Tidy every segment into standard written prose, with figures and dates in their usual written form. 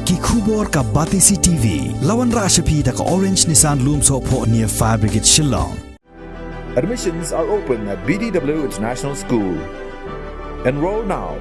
Ki khubor ka Batisi TV. Lawan Rashapi da ka Orange Nissan Lumso po near Fire Brigade Shillong. Admissions are open at BDW International School. Enroll now.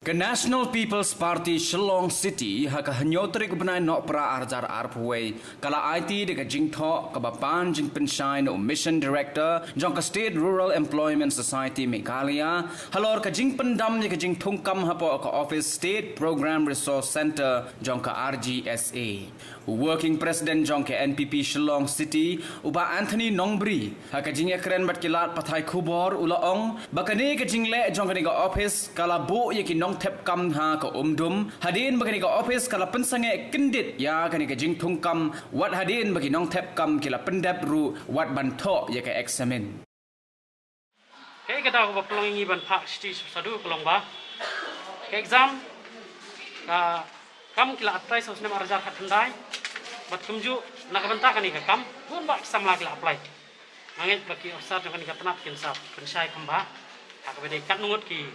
Ke National People's Party Shillong City haka hanyotri ko benai nok pra arjar arpway kala IT de ka jingtho ka bapan jing penshine o mission director jong ka State Rural Employment Society Meghalaya halor ka jing pendam de ka jing thungkam hapo ka office State Program Resource Center jong ka RGSA working president jong ka NPP Shillong City uba Anthony Nongbri haka jing ekren bat kilat pathai khubor ulaong bakane ka jing le jong ka ni ka office kala bu ye ki nong tep kam ha ka umdum hadin bagi ka office kala pensange kendit ya kani ka jing thung kam wat hadin bagi nong tep kam kila pendap ru wat banto ya ka examine ke kita ko pelong ingi ban pak sti sadu pelong ba ke exam ka kam kila apply so snem arjar ka tendai bat kumju nak benta kani ka kam pun ba exam la kila apply mangit bagi officer kani ka tanap kin sap pensai kamba ka bede kat nungut ki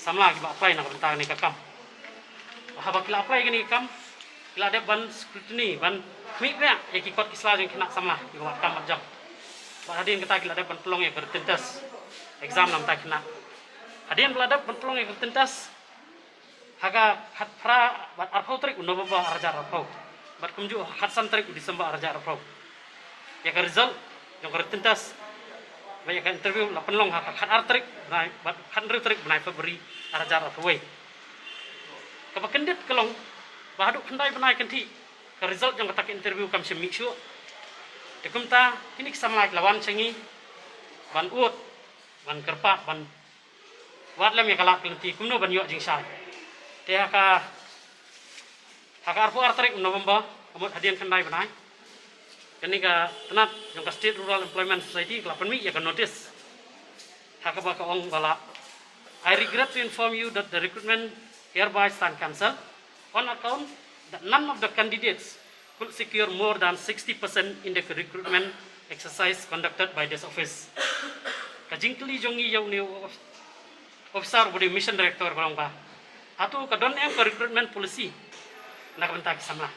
samla ki ba apply nak bentang ni kakam haba kila apply ni kam kila ada ban scrutiny ban mi pria ya ki kot kisla jeng kena samla ki ba kam jam ba hadin kita kila ada ban pelong ya bertentas exam nam tak kena hadin kila ada ban pelong ya bertentas haga hat pra bat arpau trik uno ba arjar arpau bat kumju hat san trik di samba arjar arpau ya ka result yang bertentas banyak interview la penlong ha khat artrik nai bat khat trik nai Februari arajar arway ka bakendit kelong bahaduk kendai benai kenti ka result yang katak interview kam semi syu dekumta kini sama lawan cengi ban ut ban kerpa ban wat lem ya kalak kenti kumno ban yo jing sai te ka arpu artrik November amot hadian kendai benai kini ka tenat yang ka State Rural Employment Society kelapan mi ya ka notice haka ba ka ong bala I regret to inform you that the recruitment hereby stand cancelled on account that none of the candidates could secure more than 60% in the recruitment exercise conducted by this office ka jingkli jongi yaw ni officer body mission director ko ba atu ka don em recruitment policy nak bentak samla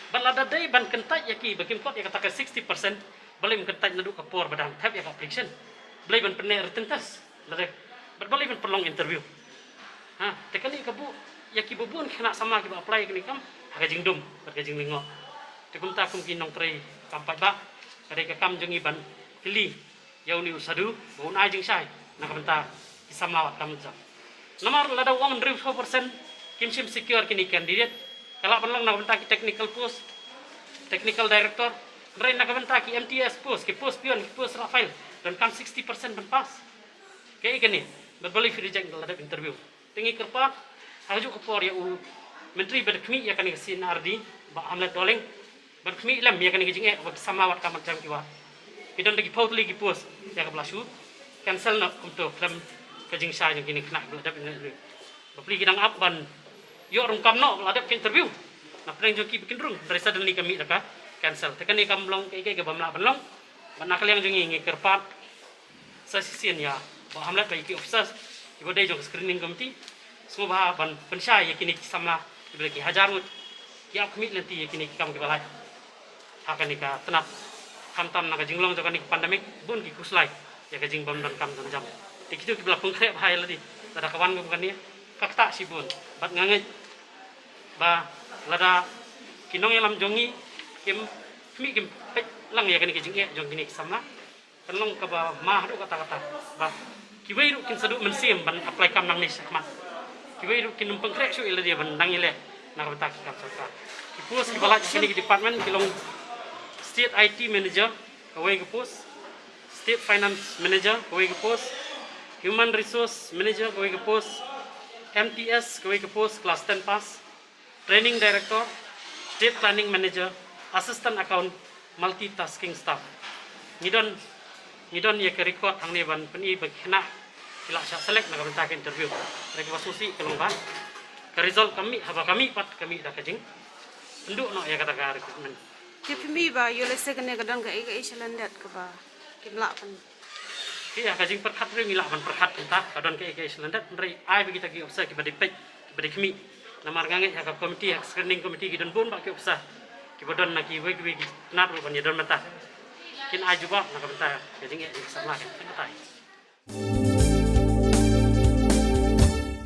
balada day ban kentai yaki bakim kot ya kata 60% boleh kentai nadu ke por badang tap ya application boleh ban pene retentas lade boleh ban perlong interview ha tekani ke bu yaki bubun kena sama ke apply ke ni kam haga jingdum haga jinglingo tekum ta kum kinong tre kampat ba kare ke kam jengi ban kili yau ni usadu bun ai jing sai nak bentar sama wat kam jam nomor lada wang 100% kimsim secure kini candidate kalau penlang nak bentak technical post, technical director, mereka nak bentak MTS post, ke post pion, ke post Rafael, dan kan 60% berpas. Kayak gini, berbalik reject dalam interview. Tinggi kerpat, hajuk kepor ya menteri berkemi ya kan kesin Ardi, Pak Hamlet Doleng, berkemi lem ya kan kejengek, sama wat kamat jam kiwa. Kita lagi paut lagi post, ya ke belasu, cancel nak untuk lem kejeng saya yang gini kena dalam interview. Berbalik kita ngap ban. Yo orang kamno ada interview. Nah pernah joki bikin rung dari suddenly kami dah cancel. Tekan ni kam long kai ke bamla banlong. Mana kalian jongi ngi kerpat. Sasisian ya. Ba hamlat bai ki officers. Ibu dai jong screening committee. Semua bah ban pensai yakini sama ibu ki hajar mut. Ki ak mit nanti yakini kam ke balai. Hakan ni ka tenap kamtam naga jinglong jokan ni pandemik bun ki kuslai. Ya ka jing bam dan kam dan jam. Dikitu ki bela pengkrep hai ladi. Ada kawan bukan ni. Kakta sibun. Bat ngangai ba lada kinong yang lam jongi kim lang ya kan kijing jong gini samna kanlong ka ba mah do kata-kata ba kiwei ru kin sadu mensim ban apply kam nang ni sakmat kiwei ru kin numpang krek su ile dia ban nang ile nak betak kam sarta kipus ki balaj kini department kilong state IT manager kawai kipus state finance manager kawai kipus human resource manager kawai kipus MTS kawai kipus class 10 pass training director, state planning manager, assistant account, multitasking staff. Ngidon ya ke record hang ni ban peni bekena kila syak select nak bentak interview. Rek wasusi kelong ban. Ke result kami haba kami pat kami dah kajing. Enduk no ya kata ka recruitment. Ke pemi ba yo lese kene kadang ka ega islandet ke ba. Ke melak pan. Iya kajing perkat re milak ban perkat entah kadon ke ega islandet rei ai bagi tagi officer ke badi pej badi kami. namar ngangit hak komiti hak screening komiti gidon pun pak usah kibodon nak kiwe kiwe nat bukan yadon mentah kin ajubah nak mentah jadi nggak sama kan mentah